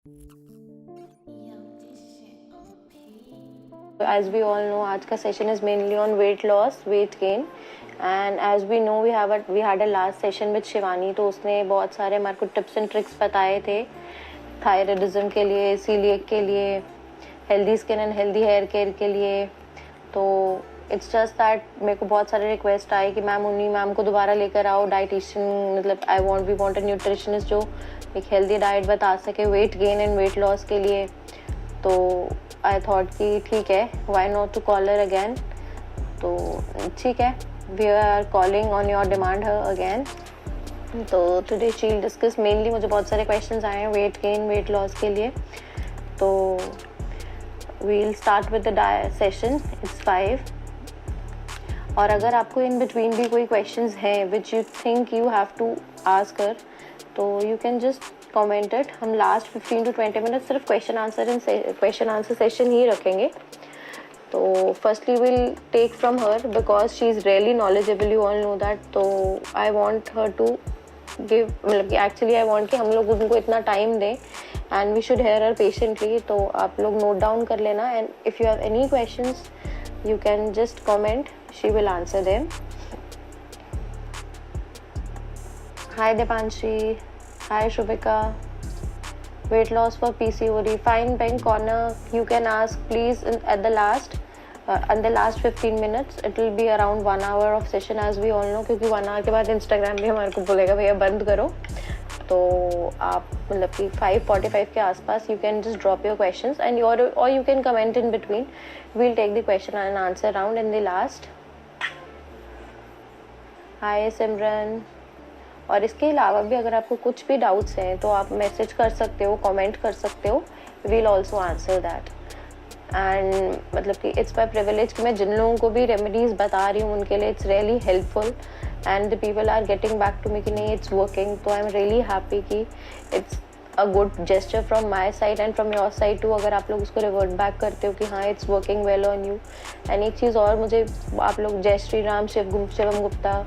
As we all know, आज का session is mainly on weight loss, weight gain, and as we know we had a last session with Shivani, तो उसने बहुत सारे हमारे को tips and tricks बताए थे थायराइडिज्म के लिए, सीलिएक के लिए, healthy skin and healthy hair care के लिए। तो इट्स जस्ट दैट मेरे को बहुत सारे रिक्वेस्ट आए कि मैम उन्हीं मैम को दोबारा लेकर आओ डाइटिशियन, मतलब वी वांट अ न्यूट्रिशनिस्ट जो एक हेल्दी डाइट बता सके weight gain and weight loss के लिए। तो आई थॉट कि ठीक है, why not to call her again. तो ठीक है, we are calling on your demand her again. तो today she will discuss mainly, मुझे बहुत सारे क्वेश्चंस आए हैं वेट गेन वेट लॉस के लिए। तो we will start with the session, it's 5। और अगर आपको इन बिटवीन भी कोई क्वेश्चंस हैं which you think you have to ask her, तो you can just comment it. हम लास्ट 15 to 20 मिनट सिर्फ क्वेश्चन आंसर सेशन ही रखेंगे। तो firstly will take from her because she is really knowledgeable, you all know that. तो I want her to give, मतलब कि actually I want कि हम लोग उनको इतना टाइम दें and we should hear her patiently. तो आप लोग नोट डाउन कर लेना, and if you have any questions you can just comment, she will answer them. Hi Depanshi, hi Shubhika. Weight loss for PCOD, fine bank corner, you can ask please at the last 15 minutes. It will be around 1 hour of session as we all know, क्योंकि 1 hour के बाद Instagram भी हमारे को बोलेगा भैया बंद करो। तो आप मतलब कि 5:45 के आसपास you can just drop your questions and और you can comment in between. We'll take the question and answer round in the last. Hi Simran. और इसके अलावा भी अगर आपको कुछ भी डाउट्स हैं तो आप मैसेज कर सकते हो, कमेंट कर सकते हो, we'll also answer that. And मतलब कि इट्स माई प्रिविलेज कि मैं जिन लोगों को भी रेमेडीज़ बता रही हूँ उनके लिए it's really helpful and the people are getting back to me कि नहीं इट्स वर्किंग। तो आई एम रियली हैप्पी कि it's a good gesture from my side and from your side too, अगर आप लोग उसको रिवर्ट बैक करते हो कि हाँ it's working well on you. And एक चीज़ और, मुझे आप लोग जय श्री राम शिवम गुप्ता,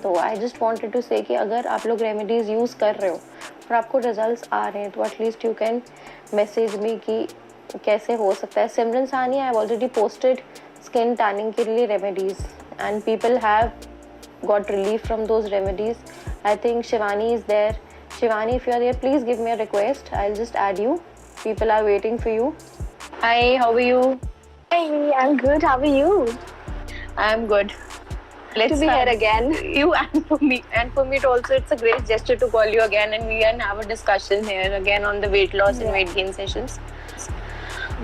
तो आई जस्ट वॉन्टेड टू से कि अगर आप लोग रेमेडीज़ यूज़ कर रहे हो और आपको रिजल्ट्स आ रहे हैं तो at least you can message me कि कैसे हो सकता है। सिमरन सानी, I have already posted skin tanning के लिए remedies and people have got relief from those remedies. I think Shivani is there. Shivani, if you are there, please give me a request. I'll just add you. People are waiting for you. Hi, how are you? Hi, I'm good. How are you? I'm good. Let's to be start. here again. You and for me it also, it's a great gesture to call you again and we can have a discussion here again on the weight loss and weight gain sessions.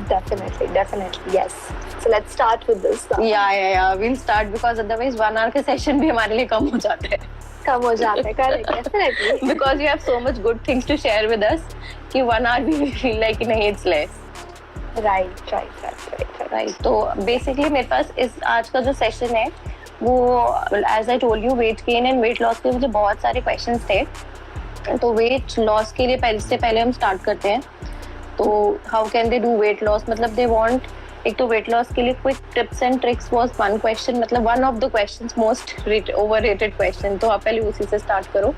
Definitely, yes. So let's start with this. Yeah. We'll start because otherwise 1 hour के session भी हमारे लिए कम हो जाते हैं. Correct, definitely. Because you have so much good things to share with us कि 1 hour we will feel like नहीं it's less. Right. तो basically मेरे पास इस आज का जो session है वो as I told you weight gain and weight loss के मुझे बहुत सारे questions थे। तो weight loss के लिए पहले हम start करते हैं। तो how can they do weight loss, मतलब they want, एक तो weight loss के लिए quick tips and tricks was one question, मतलब one of the questions most overrated question। तो आप पहले उसी से start करो।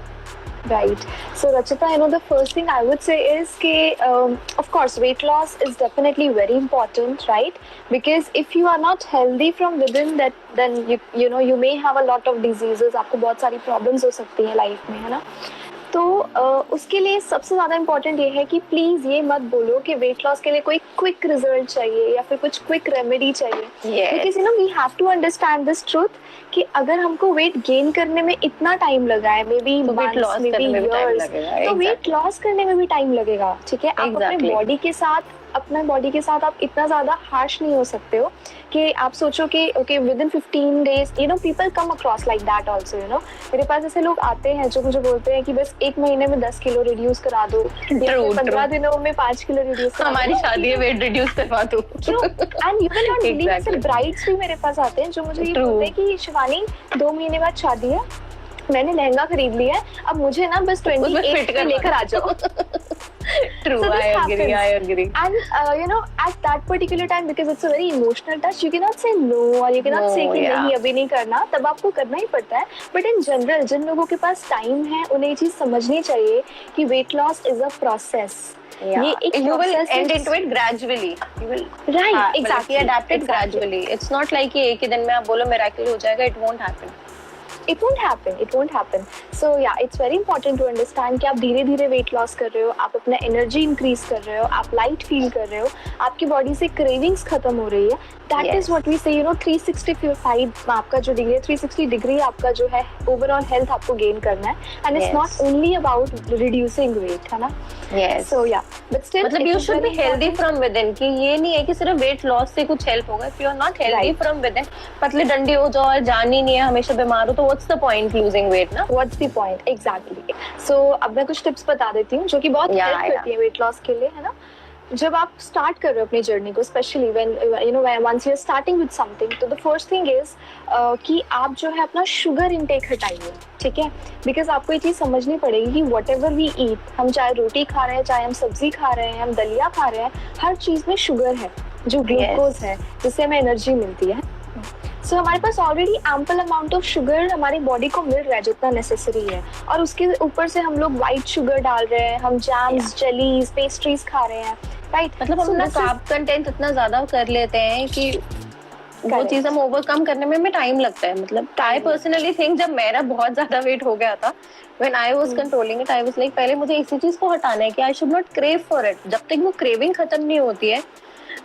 Right. So Rachita, the first thing I would say is of course weight loss is definitely very important, right? Because if you are not healthy from within, then you may have a lot of diseases, आपको बहुत सारी problems हो सकती हैं life में, है ना? तो उसके लिए सबसे ज़्यादा इम्पॉर्टेंट ये है कि प्लीज़ ये मत बोलो कि वेट लॉस के लिए कोई क्विक रिजल्ट चाहिए या फिर कुछ क्विक रेमेडी चाहिए। Because we have to understand this truth कि अगर हमको वेट गेन करने में इतना टाइम लगा है, may be months, may be years, तो वेट लॉस करने में भी टाइम लगेगा। ठीक है, आप अपने बॉडी के साथ आप इतना ज़्यादा हार्श नहीं हो सकते हो कि आप सोचो कि okay with in 15 days, people come across like that also. मेरे पास ऐसे लोग आते हैं जो मुझे बोलते हैं कि बस 1 महीने में 10 किलो रिड्यूस करा दो, 15 दिनों में 5 किलो रिड्यूस करा दो, हमारी शादी है वेट रिड्यूस करवा दो। And you will not believe, सिर्फ ब्राइड्स भी मेरे पास आते हैं जो मुझे ये बोलते हैं कि शिवानी 2 महीने बाद शादी है, मैंने लहंगा खरीद लिया है, अब मुझे ना बस 28 पे लेकर आ जाओ। True, so I agree. And at that particular time, because it's a very emotional touch, you cannot say no or you cannot say कि नहीं अभी नहीं करना, तब आपको करना ही पड़ता है। But in general, जिन लोगों के पास टाइम है उन्हें ये चीज समझनी चाहिए कि weight loss is a process. ये एक you will process end है into it gradually. You will right exactly adapt it exactly. gradually. It's not like कि एक ही दिन में आप बोलो miracle हो जाएगा. It won't happen. It won't happen. So yeah, it's very important to understand कि आप धीरे धीरे weight loss कर रहे हो, आप अपना energy increase कर रहे हो, आप light feel कर रहे हो, आपकी body से cravings खत्म हो रही है. That is what we say, 365 आपका जो डिग्री है, 360 डिग्री आपका जो है overall health आपको gain करना है. And it's not only about reducing weight, है ना? Yes. So yeah, but still मतलब you should be healthy from within. कि ये नहीं है कि सिर्फ weight loss से कुछ help होगा. If you are not healthy from within, पतले डंडे हो जाओ और जान ही नहीं है, हमेशा बीमार हो, तो what's the point losing weight ना? What's the point? Exactly. So अब मैं कुछ tips बता देती हूँ जो कि बहुत help करती है weight loss के लिए, है ना? जब आप स्टार्ट कर रहे हो अपनी जर्नी को, specially when once you are starting with something, तो the first thing is कि आप जो है अपना शुगर इनटेक हटाइए, ठीक है? बिकॉज आपको ये चीज़ समझनी पड़ेगी कि वट एवर वी ईट, हम चाहे रोटी खा रहे हैं, चाहे हम सब्जी खा रहे हैं, हम दलिया खा रहे हैं, हर चीज़ में शुगर है, जो ग्लूकोज है, जिससे हमें एनर्जी मिलती है. सो हमारे पास already ample amount of sugar हमारी बॉडी को मिल रहा है जितना नेसेसरी है, और उसके ऊपर से हम लोग व्हाइट शुगर डाल रहे हैं, हम जैम्स, जेलीज, पेस्ट्रीज खा रहे हैं, राइट? मतलब हम लोग कार्ब कंटेंट इतना ज्यादा कर लेते हैं कि वो चीज हम ओवरकम करने में हमें टाइम लगता है. मतलब आई पर्सनली थिंक जब मेरा बहुत ज्यादा वेट हो गया था, when I was controlling it, I was like पहले मुझे इसी चीज को हटाना है कि I should not crave for it. जब तक वो क्रेविंग खत्म नहीं होती है,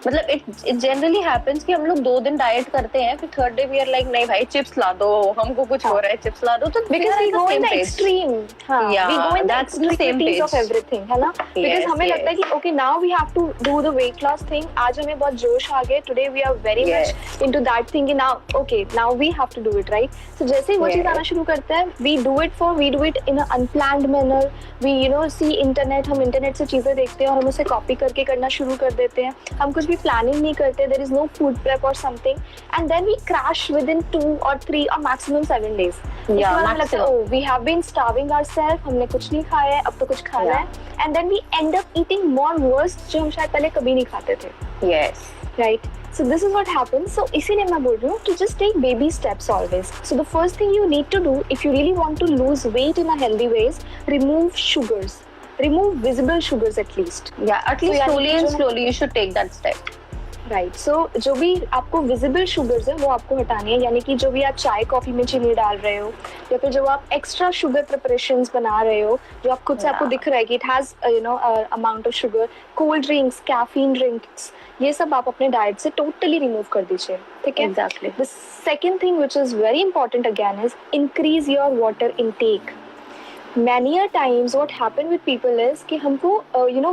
मतलब इट जनरली हैपेंस कि हम लोग 2 दिन डाइट करते हैं, फिर third day we are like नहीं भाई चिप्स ला दो, हमको कुछ हो रहा है, चिप्स ला दो. तो because we go in the extreme, we go in the extremities of everything, है ना? बिकॉज़ हमें लगता है कि okay now we have to do the weight loss thing. आज हमें बहुत जोश आ गया, today we are very much into that thing, now okay now we have to do it, right? So जैसे ही वो चीज आना शुरू करता है, we do it in a unplanned manner. We see internet, हम इंटरनेट से चीजें देखते हैं और हम उसे कॉपी करके करना शुरू कर देते हैं. हम कुछ भी प्लानिंग नहीं करते. There is no food prep or something, and then we crash within 2 or 3 or maximum 7 days. Yeah, हमें लगता है, oh, we have been starving ourselves, हमने कुछ नहीं खाया है, अब तो कुछ खाना है, and then we end up eating more worse जो हम शायद पहले कभी नहीं खाते थे. Yes. Right? So this is what happens. So इसीलिए मैं बोल रही हूँ to just take baby steps always. So the first thing you need to do if you really want to lose weight in a healthy ways, remove sugars. Remove visible sugars at least. Yeah, at least slowly you should take that step. Right. So जो भी आपको visible sugars है वो आपको हटानी है, यानी कि जो भी आप चाय कॉफी में चीनी डाल रहे हो, या फिर जो आप एक्स्ट्रा शुगर प्रिपरेशंस बना रहे हो, जो आप खुद से आपको दिख रहा है कि it has amount of sugar, cold drinks, caffeine drinks, ये सब आप अपने डाइट से टोटली रिमूव कर दीजिए, ठीक है? Exactly. The second thing which is very important again is increase your water intake. Many a times what happen with people is कि हमको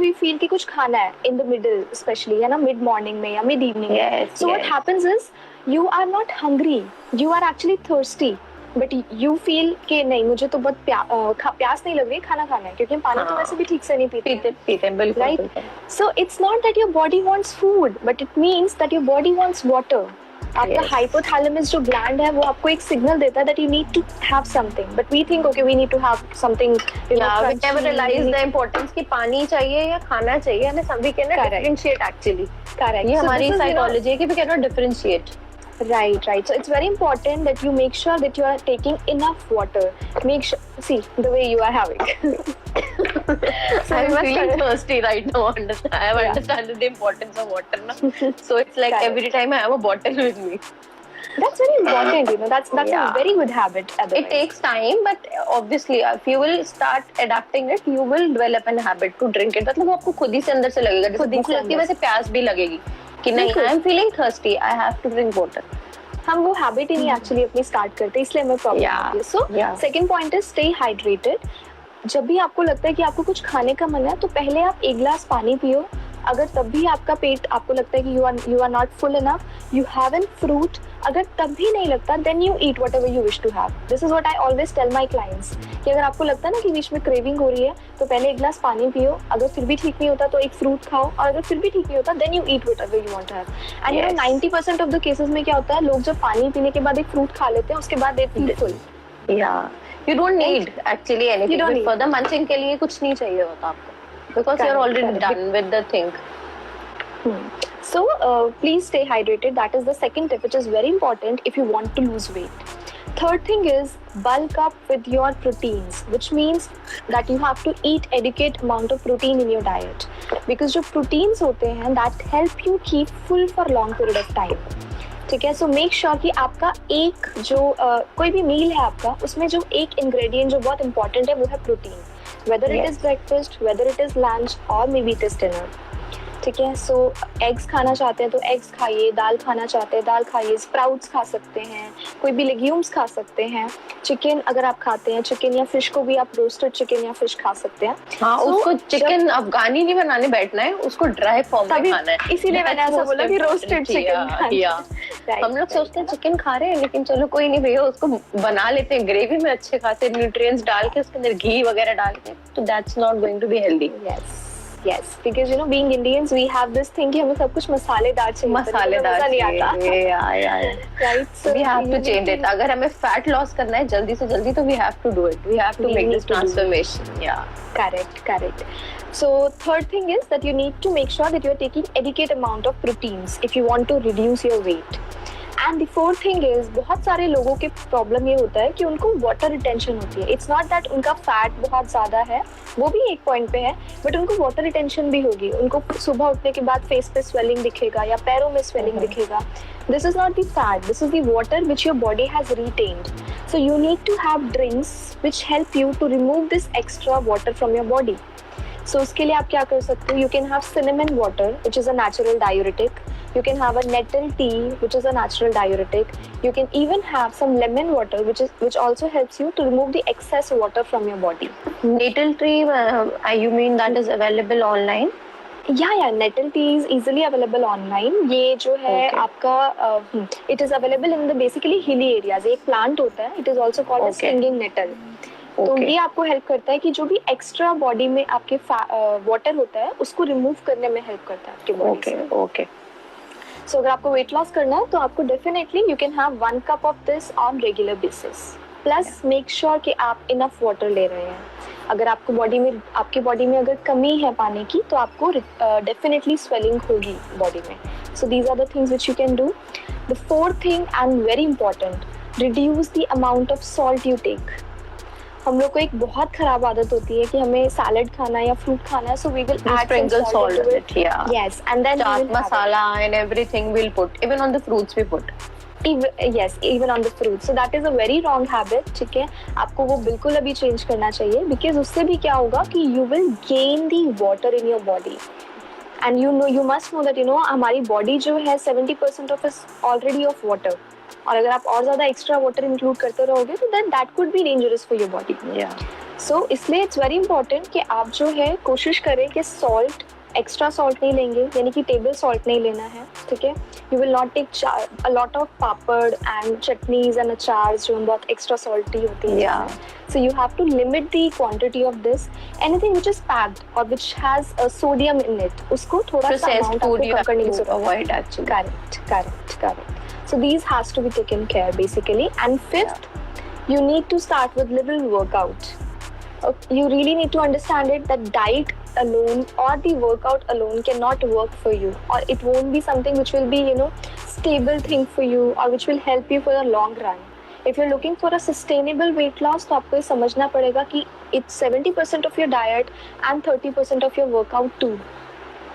we feel कि कुछ खाना है in the middle, especially है ना, mid morning में या mid evening में. So what happens is you are not hungry, you are actually thirsty, but you feel कि नहीं मुझे तो बहुत प्यास नहीं लग रही, खाना खाना है, क्योंकि हम पानी तो वैसे भी ठीक से नहीं पीते बिल्कुल, right? So it's not that your body wants food, but it means that your body wants water. आपका हाइपोथैलेमस जो ग्लैंड है वो आपको एक सिग्नल देता है that you need to have something, but we think okay we need to have something, we never realize the importance कि पानी चाहिए या खाना चाहिए, and we cannot differentiate actually. Correct. ये हमारी psychology है कि we cannot differentiate. Right. So it's very important that you make sure that you are taking enough water. Make sure, see the way you are having. So I'm feeling thirsty right now. I have understood the importance of water now. So it's like every time I have a bottle with me. That's very important, That's a very good habit. It takes time, but obviously if you will start adapting it, you will develop a habit to drink it. मतलब वो आपको खुद ही से अंदर से लगेगा, जैसे भूख लगती है वैसे प्यास भी लगेगी कि नहीं, I am feeling thirsty, I have to drink water. हम वो हैबिट ही नहीं एक्चुअली अपनी स्टार्ट करते, इसलिए हमें प्रॉब्लम होती है. So second point is stay hydrated. जब भी आपको लगता है कि आपको कुछ खाने का मन है, तो पहले आप 1 गिलास पानी पियो. अगर तब भी आपका पेट, आपको लगता है कि you are not full enough, you have an fruit. अगर तब भी नहीं लगता, then you eat whatever you wish to have. This is what I always tell my clients कि अगर आपको लगता है ना कि बीच में क्रेविंग हो रही है, तो पहले 1 गिलास पानी पियो. अगर फिर भी ठीक नहीं होता तो एक फ्रूट खाओ, और अगर फिर भी ठीक नहीं होता then you eat whatever you want to have. And 90% of the cases में क्या होता है, लोग जब पानी पीने के बाद एक फ्रूट खा लेते हैं, उसके बाद they feel full. You don't need actually anything. For the munching के लिए कुछ नहीं चाहिए होता आपको, because you're already done with the thing. So please stay hydrated. That is the second tip, which is very important if you want to lose weight. Third thing is bulk up with your proteins, which means that you have to eat adequate amount of protein in your diet, because जो proteins होते हैं that help you keep full for long period of time. ठीक है, so make sure कि आपका एक जो कोई भी मील है आपका, उसमें जो एक इंग्रेडिएंट जो बहुत इंपॉर्टेंट है वो है protein, whether it is breakfast, whether it is lunch और may be it is dinner. ठीक है, सो एग्स खाना चाहते हैं तो एग्स खाइए, दाल खाना चाहते हैं दाल खाइए, स्प्राउट्स खा सकते हैं, कोई भी लेग्यूम्स खा सकते हैं, चिकन अगर आप खाते हैं, चिकन या फिश को भी आप रोस्टेड चिकन या फिश खा सकते हैं. हाँ, उसको चिकन अफगानी नहीं बनाने बैठना है, उसको ड्राई फॉर्म में खाना है. इसीलिए मैंने ऐसा बोला कि रोस्टेड चिकन. हम लोग सोचते हैं चिकन खा रहे हैं, लेकिन चलो कोई नहीं भैया, उसको बना लेते हैं ग्रेवी में अच्छे खासे न्यूट्रिएंट्स डाल के, उसके अंदर घी वगैरह डाल के, तो that's not going to be healthy. Yes, because you know, being Indians, we have this thing कि हमें सब कुछ मसालेदार चाहिए. मसालेदार नहीं आता. Right. So we have to change it. अगर हमें fat loss करना है जल्दी से जल्दी, तो we have to do it. We have to make this transformation. Yeah. Correct. So third thing is that you need to make sure that you are taking adequate amount of proteins if you want to reduce your weight. And the fourth thing is, बहुत सारे लोगों के problem ये होता है कि उनको water retention होती है. इट्स नॉट दैट उनका फैट बहुत ज़्यादा है, वो भी एक पॉइंट पे है, बट उनको वाटर रिटेंशन भी होगी. उनको सुबह उठने के बाद फेस पे स्वेलिंग दिखेगा या पैरों में स्वेलिंग दिखेगा. This is not the fat, this is the water which your body has retained. So you need to have drinks which help you to remove this extra water from your body. So उसके लिए आप क्या कर सकते हो? You can have cinnamon water, which is a natural diuretic. You can have a nettle tea, which is a natural diuretic. You can even have some lemon water, which also helps you to remove the excess water from your body. Nettle tree, you mean that is available online? Yeah, nettle tea is easily available online. ये जो है आपका it is available in the basically hilly areas. एक plant होता है, it is also called as stinging nettle. तो ये आपको हेल्प करता है कि जो भी एक्स्ट्रा बॉडी में आपके वाटर होता है उसको रिमूव करने में हेल्प करता है आपके बॉडी से. ओके. सो अगर आपको वेट लॉस करना है तो आपको definitely you can have 1 cup of this on regular basis. Plus make sure कि आप इनफ वाटर ले रहे हैं. अगर आपकी बॉडी में अगर कमी है पानी की तो आपको डेफिनेटली स्वेलिंग होगी बॉडी में. So these are the things which you can do. The fourth thing and very important, reduce the amount of salt you take. हम लोग को एक बहुत खराब आदत होती है कि हमें सैलेड खाना है या फ्रूट खाना है, so we will add sprinkle salt in it. Yeah. Yes, and then chaat masala and everything we'll put, even on the fruits we put. Even on the fruits. So that is a very wrong habit. ठीक है, आपको वो बिल्कुल अभी change करना चाहिए, because उससे भी क्या होगा कि you will gain the water in your body. And you must know that हमारी बॉडी जो है 70% of is already of water. और अगर आप और ज्यादा एक्स्ट्रा वाटर इंक्लूड करते रहोगे तो that could be dangerous for your body. So इसलिए इट्स वेरी इंपॉर्टेंट कि आप जो है कोशिश करें कि सॉल्ट, एक्स्ट्रा सॉल्ट नहीं लेंगे, यानी कि टेबल सॉल्ट नहीं लेना है. ठीक है, you will not take a lot of papad and chutneys and achars जो बहुत एक्स्ट्रा सॉल्टी होती है. So you have to limit the quantity of this. Anything which is packed और which has sodium in it, उसको थोड़ा सा अमाउंट आपको कम करने की जरूरत है. Correct. So these has to be taken care basically. And fifth, you need to start with little workout. You really need to understand it that diet alone or the workout alone cannot work for you, or it won't be something which will be stable thing for you or which will help you for the long run. If you're looking for a sustainable weight loss, तो आपको ये समझना पड़ेगा कि it's 70% of your diet and 30% of your workout too.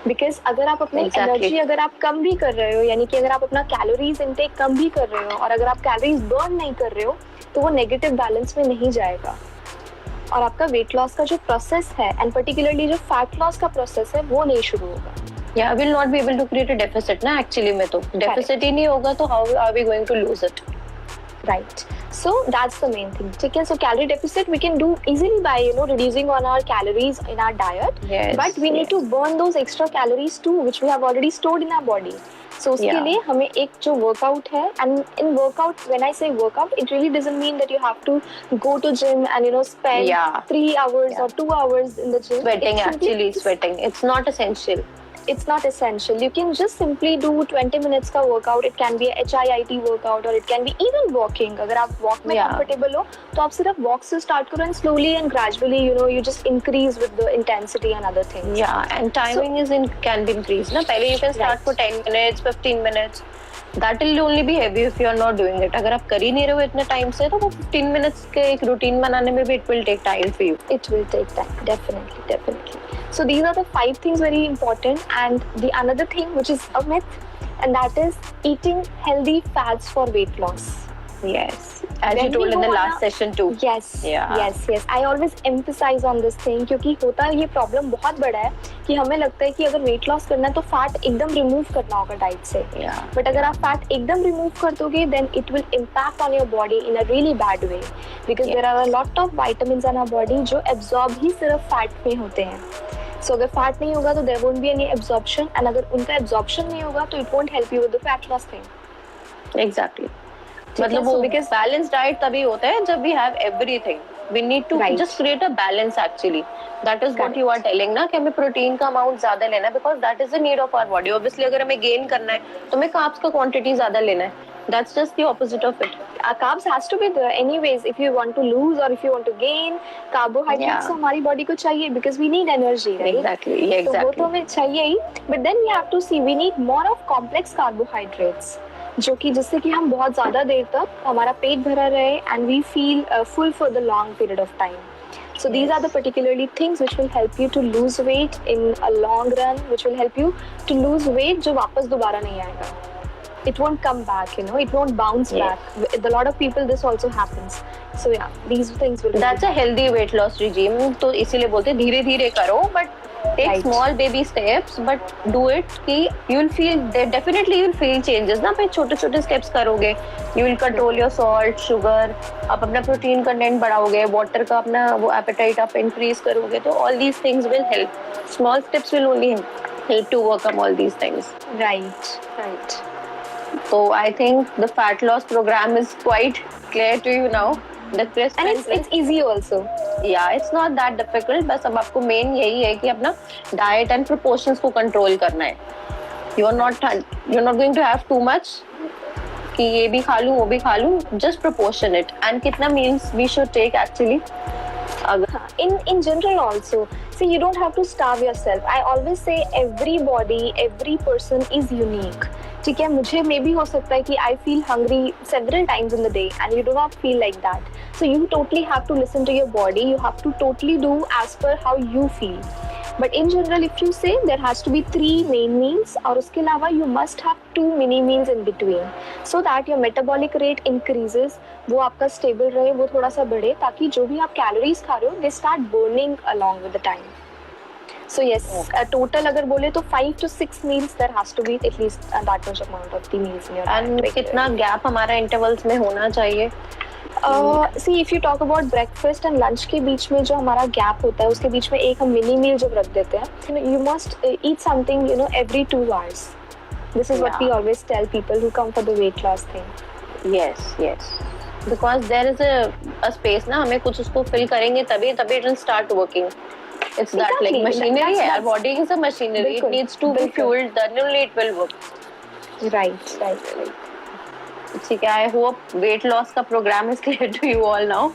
Because अगर आप अपनी energy अगर आप कम भी कर रहे हो, यानी कि अगर आप अपना कैलोरीज इनटेक कम भी कर रहे हो और अगर आप कैलोरीज बर्न नहीं कर रहे हो, तो वो नेगेटिव बैलेंस में नहीं जाएगा और आपका वेट लॉस का जो प्रोसेस है एंड पर्टिकुलरली जो फैट लॉस का प्रोसेस है वो नहीं शुरू होगा. Yeah, we'll not be able to create a deficit ना एक्चुअली में. तो डेफिसिट ही नहीं होगा तो how are we going to lose it? Right. So that's the main thing. ठीक है, so calorie deficit we can do easily by reducing on our calories in our diet. Yes, but we need to burn those extra calories too, which we have already stored in our body. So उसके लिए हमें एक जो workout है, and in workout when I say workout, it really doesn't mean that you have to go to gym and spend 3 hours or 2 hours in the gym. Sweating. It's not essential. It's not essential. You can just simply do 20 minutes का workout. It can be a HIIT workout or it can be even walking. अगर आप walk में comfortable हो तो आप सिर्फ walk से start करो and slowly and gradually you just increase with the intensity and other things. Yeah, and timing can be increased ना. पहले you can start for 10 minutes, 15 minutes. that will only be heavy if you are not doing it. अगर आप कर ही नहीं रहे हो इतने time से तो वो 15 minutes के एक रूटीन बनाने में भी it will take time for you. It will take time, definitely, definitely. So these are the 5 things very important. And the another thing which is a myth, and that is eating healthy fats for weight loss. Yes, as When you told we in the go on last session too. Yes, Yeah. yes. I always emphasize on this thing क्योंकि होता ये problem बहुत बड़ा है कि हमें लगता है कि अगर वेट लॉस करना है तो फैट एकदम रिमूव करना होगा डाइट से. Yeah. बट अगर आप फैट एकदम रिमूव कर दोगे then it will impact on your body in a really bad way because there are a lot of vitamins in our body जो एब्जॉर्ब ही सिर्फ फैट में होते हैं. सो अगर फैट नहीं होगा तो there won't be any absorption, and अगर उनका एब्जॉर्प्शन नहीं होगा तो it won't help you with the fat loss thing. Exactly. मतलब वो बिकॉज बैलेंस डाइट तभी होता है जब we have everything. We need to just create a balance actually. That is what you are telling ना कि हमें प्रोटीन का अमाउंट ज्यादा लेना है because that is the need of our body. Obviously अगर हमें गेन करना है तो हमें कार्ब्स का क्वांटिटी ज्यादा लेना है. That's just the opposite of it. Carbs has to be there anyways if you want to lose or if you want to gain. Carbohydrates हमारी बॉडी को चाहिए because we need energy, right? Exactly, exactly. तो वो तो हमें चाहिए ही. But then we have to see we need more of complex carbohydrates. जो कि जिससे कि हम बहुत ज्यादा देर तक हमारा पेट भरा रहे and we feel full for the long period of time. So these are the particularly things which will help you to lose weight in a long run, which will help you to lose weight जो वापस दोबारा नहीं आएगा. It won't come back, you know, it won't bounce back. With a lot of people this also happens. So yeah, these things will That's a healthy weight loss regime. तो इसीलिए बोलते हैं धीरे धीरे करो but take small baby steps but do it कि you'll feel definitely you'll feel changes ना. पे छोटे छोटे steps करोगे you will control your salt, sugar, आप अपना protein content बढ़ाओगे, water का अपना वो appetite आप increase करोगे तो all these things will help. Small steps will only help to overcome all these things. Right. So I think the fat loss program is quite clear to you now. And it's easy also. Yeah, it's not that difficult. बस अब आपको main यही है कि अपना diet and proportions को control करना है. You're not going to have too much कि ये भी खा लूँ वो भी खा लूँ. Just proportion it. And कितना meals we should take actually. In general also, see, you don't have to starve yourself. I always say every person is unique. ठीक है, मुझे मे भी हो सकता है कि I feel hungry several times in the day and you do not feel like that. So you totally have to listen to your body. You have to totally do as per how you feel. But in general, if you say there has to be 3 main meals और उसके अलावा you must have 2 mini meals in between so that your metabolic rate increases. वो आपका stable रहे, वो थोड़ा सा बढ़े ताकि जो भी आप calories खा रहे हो they start burning along with the time. So yes, total अगर बोले तो 5 to 6 meals there has to be at least that much amount of the meals in your diet. And कितना gap हमारा intervals में होना चाहिए? See, if you talk about breakfast and lunch के बीच में जो हमारा gap होता है उसके बीच में एक हम mini meal जब रख देते हैं, you must eat something, you know, every 2 hours. This is what we always tell people who come for the weight loss thing. Yes. Because there is a space ना, हमें कुछ उसको fill करेंगे तभी it will start working. It's that like machinery. Our body is a machinery. It needs to be fueled. Then only it will work. Right. ठीक है. I hope weight loss का program is clear to you all now.